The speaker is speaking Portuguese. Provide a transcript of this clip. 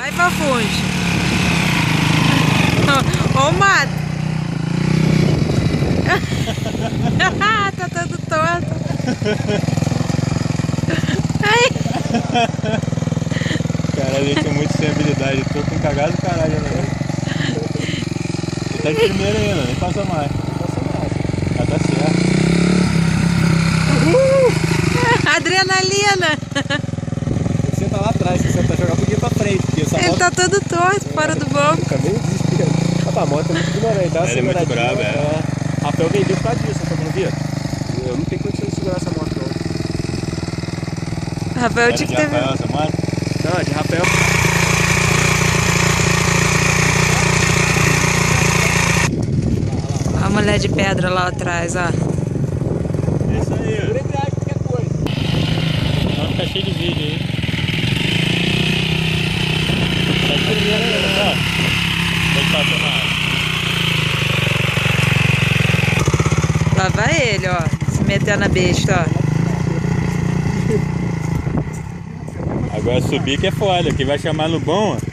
Vai, Fafunde. Ó o mato. Tá todo torto. Cara, a gente é muito sem habilidade. Tô com cagado do caralho, né? Ele tá de primeiro ainda, nem passa mais. Já tá certo. Adrenalina. Você tá lá atrás, você tá jogando um pouquinho pra frente. Porque essa Ele moto tá todo torto, fora do banco. fica meio desesperado. A moto é muito ignorante. Dá uma Ele é muito seguradinha, bravo, é. Rafael vendeu por causa disso, tá falando, Via? Eu não tenho condição de segurar essa moto, não. Rafael tinha que ter vindo. Essa moto? Não, de Rafael. A mulher de pedra lá atrás, ó. É isso aí. Por embreagem, qualquer coisa. Vai ficar cheio de vídeo aí. Tá de primeiro ainda, tá? Pode passar na área. Lá vai ele, ó. Se meter na besta, ó. Agora subir que é foda, que vai chamar no bom, ó.